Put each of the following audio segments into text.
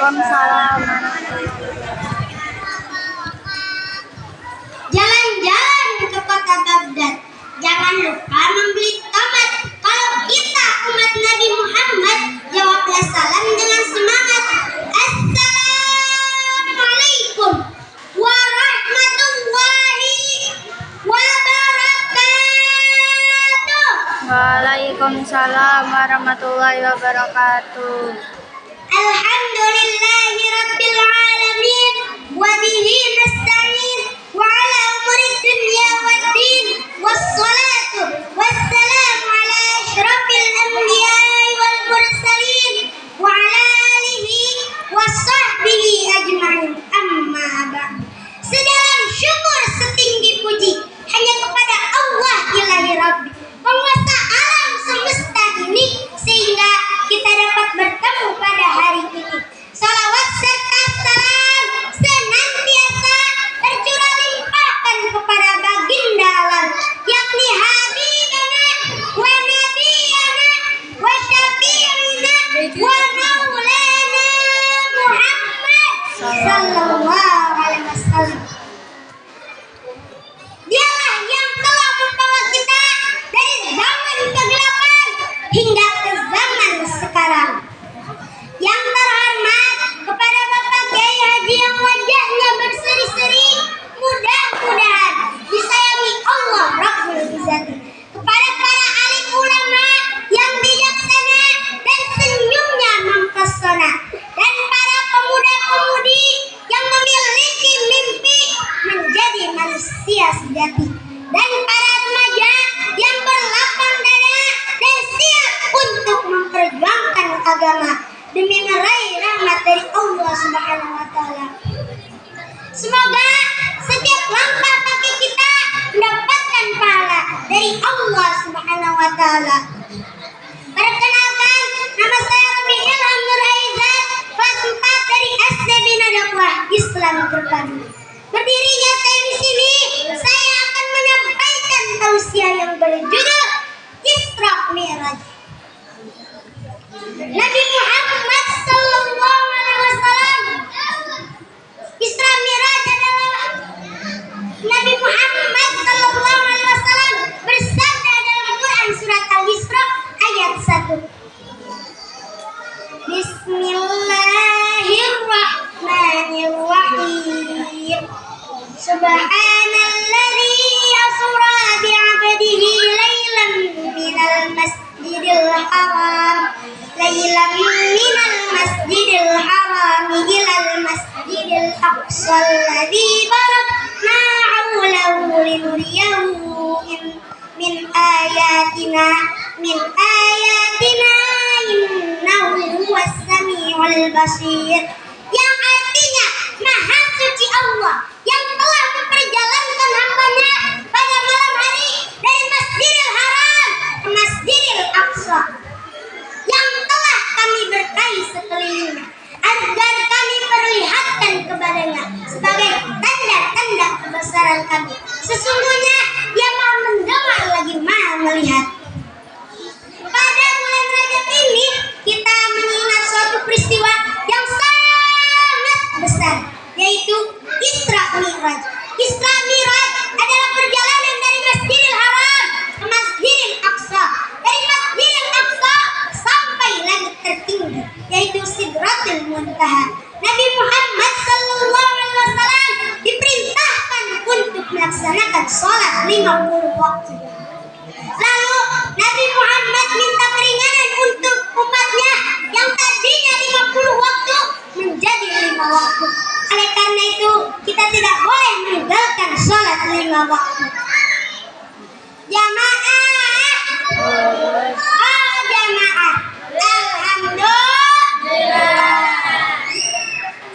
Waalaikumsalam. Jalan-jalan ke kota Baghdad, jangan lupa membeli tomat. Kalau kita umat Nabi Muhammad, jawablah salam dengan semangat. Assalamualaikum warahmatullahi wabarakatuh. Waalaikumsalam warahmatullahi wabarakatuh. Alhamdulillahi rabbil alamin wa bihi nasta'in wa ala umuri dunya waddin wassalatu wassalamu ala asyrafil anbiya'i wal mursalin wa ala alihi wa sahbihi ajma'in, amma ba'd. Segala syukur setinggi puji hanya kepada Allah ilahi Rabbi, penguasa alam semesta ini, sehingga kita dapat bertemu pada hari ini. Salawat serta salam senantiasa tercurah limpahkan kepada baginda alam, yakni Habibana wa Nabiyana wa Syafi'ina wa Maulana Muhammad sallallahu alaihi wasallam. Dialah yang telah membawa kita dari zaman kegelapan hingga ke zaman sekarang. Yang terhormat kepada Bapak Kiai Haji yang wajahnya berseri-seri, mudah-mudahan disayangi Allah Rabbul Izzati. Kepada para alim ulama yang bijaksana dan senyumnya mempesona, dan para pemuda-pemudi yang memiliki mimpi menjadi manusia sejati, dan para remaja yang berlapang dada dan siap untuk memperjuangkan agama demi meraih rahmat dari Allah Subhanahu wa taala. Semoga setiap langkah kaki kita mendapatkan pahala dari Allah Subhanahu wa taala. Perkenalkan, nama saya Robi Ilham Nur Aizat, kelas 4 dari SD Bina Dakwah Islam Terpadu. Berdirinya saya di sini, saya akan menyampaikan tausiah yang berjudul Isra Mi'raj. Nabi Muhammad sallallahu alaihi wasallam, Isra Mi'raj adalah Nabi Muhammad sallallahu alaihi wasallam bersabda dalam Quran surat Al-Isra ayat 1. Bismillahirrahmanirrahim. Subhanalladzi asra bi'abdihi lailan minal masjidil haram ilal masjidil aqsa alladzi barakna hawlahu linuriyahu min ayatina innahu huwas samiul basir, yang artinya Maha Suci Allah yang telah memperjalankan hambanya pada malam hari dari Masjidil Haram ke Masjidil Aqsa, yang telah kami berkahi sekelilingnya agar kami perlihatkan kepadanya sebagai tanda-tanda kebesaran kami. Sesungguhnya Dia Maha mendengar lagi Maha melihat. Pada bulan Rajab ini kita mengingat suatu peristiwa yang sangat besar, yaitu Isra Mi'raj. Isra Mi'raj adalah perjalanan dari Masjidil Haram ke Masjidil Aqsa, dari Masjidil Aqsa sampai langit tertinggi, yaitu Sidratul Muntaha. Nabi Muhammad sallallahu alaihi wasallam diperintahkan untuk melaksanakan sholat 50 waktu. Lalu Nabi Muhammad minta keringanan untuk umatnya yang tadinya 50 waktu menjadi 5 waktu. Oleh karena itu kita tidak boleh meninggalkan sholat 5 waktu. Jamaah, jamaah, alhamdulillah.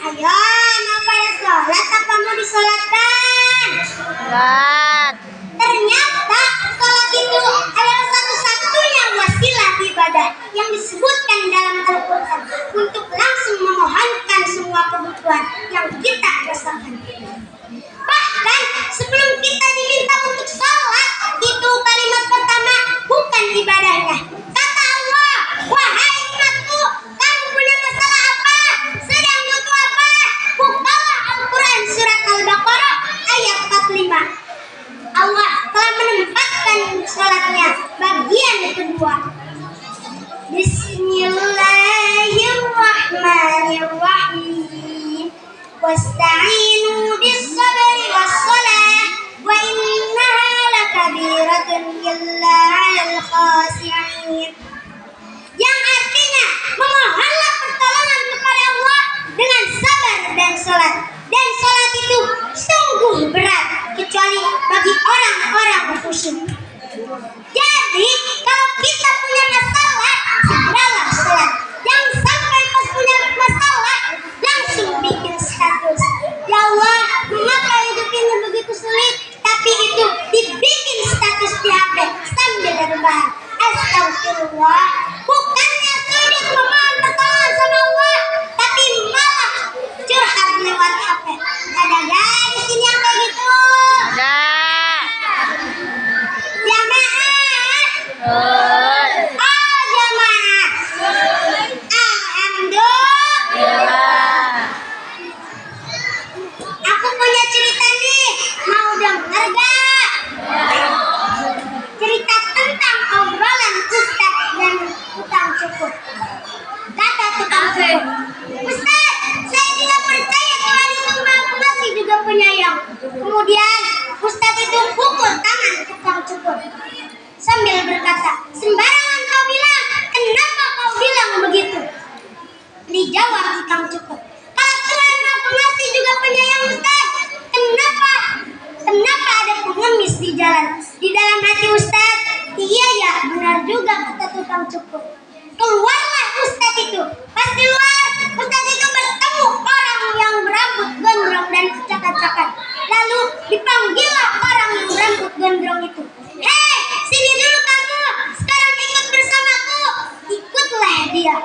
Ayo, mau pada sholat apa mau disolatkan? Sholat. Ternyata sholat itu adalah satu-satunya wasilah ibadah yang disebutkan dalam Al-Quran untuk langsung memohonkan semua kebutuhan yang kita rasakan. Bahkan sebelum kita diminta untuk sholat, itu kalimat pertama bukan ibadahnya. Kata Allah, wahai umatku, kamu punya masalah apa? Sedang tua. Bismillahirrahmanirrahim. Wasta'inu bis-sabri was-salah wa innaha lakabiratun illa 'alal khashi'in. Yang artinya memohonlah pertolongan kepada Allah dengan sabar dan salat. Dan salat itu sungguh berat kecuali bagi orang-orang khusyuk. Jadi kalau kita punya masalah, segeralah salat. Yang sampai pas punya masalah langsung bikin status. Ya Allah, mengapa hidup ini begitu sulit? Tapi itu dibikin status di HP sambil rebahan. Astagfirullah. Bukannya sulit memohon pertolongan sama Allah, tapi malah curhat lewat HP. Ada gak di sini yang kayak gitu? Ada. Jamaah. Oh jamaah. Alhamdulillah. Aku punya cerita nih. Mau denger gak? Cerita tentang obrolan Ustaz dan tukang cukur. Kata tukang cukur, Ustaz, saya tidak percaya Tuhan itu Maha Pengasih juga penyayang. Kemudian Ustaz itu pukul tangan tukang cukur sambil berkata, sembarangan kau bilang, kenapa kau bilang begitu? Dijawab tukang cukur, kalau Tuhan Maha Pengasih juga penyayang Ustaz, kenapa ada pengemis di jalan? Di dalam hati Ustaz, iya ya, benar juga kata tukang cukur. Keluarlah Ustaz itu. Pas di luar, Ustaz itu bertemu orang yang berambut gondrong dan cakar-cakar. Lalu dipanggillah orang yang berambut gondrong itu. Hei, sini dulu kamu. Sekarang ikut bersamaku. Ikutlah dia.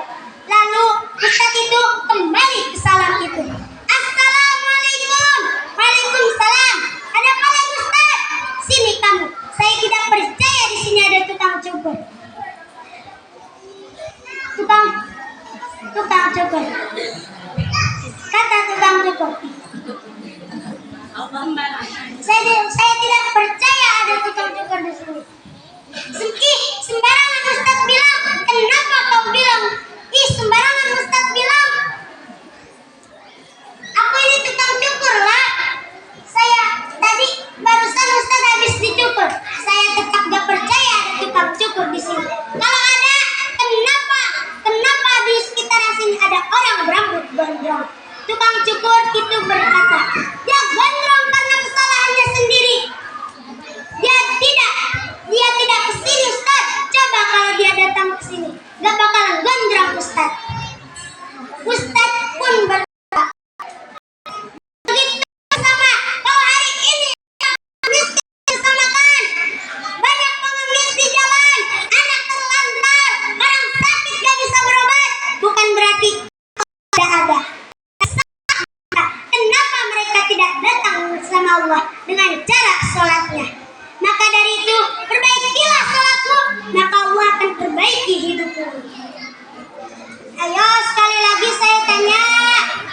Lalu Ustaz itu kembali ke salam itu. Assalamualaikum. Waalaikumsalam. Ada apa lagi Ustaz? Sini kamu. Saya tidak percaya di sini ada tukang cukur. Tukang cukur. Kata tukang cukur, saya tidak percaya ada tukang cukur di sini. Sembarangan Ustaz bilang. Kenapa kau bilang? Sembarangan Ustaz bilang. Aku ini tukang cukur lah. Saya tadi barusan Ustaz habis dicukur. Saya tetap gak percaya ada tukang cukur di sini. Kalau ada, kenapa di sekitaran sini ada orang berambut gondrong? Tukang cukur itu berkata, dia gondrong karena kesalahannya sendiri. Dia tidak kesini Ustaz. Coba kalau dia datang kesini, gak bakalan gondrong Ustaz. Ustaz pun berkata, begitu sama. Kalau hari ini miskin disamakan, banyak pengemis di jalan, anak terlantar, orang sakit gak bisa berobat, bukan berarti tidak ada. Kenapa mereka tidak datang sama Allah dengan cara sholatnya? Maka dari itu, perbaikilah sholatmu, maka Allah akan perbaiki hidupmu. Ayo sekali lagi saya tanya,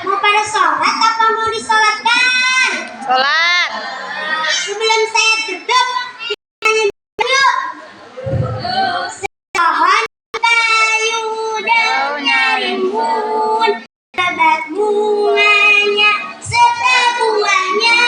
mau pada sholat apa mau disolatkan? Sholat. Sebelum saya tutup, kita yuk. Pohon kayu daunnya rimbun, lebat bunganya serta buahnya,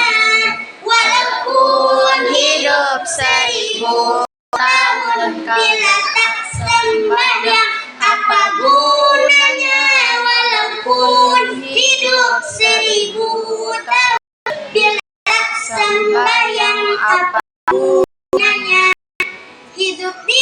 walaupun hidup 1000 tahun bila tak sembahyang, apa gunanya? Walaupun hidup 1000 tahun bila tak sembahyang, apa gunanya? Hidup di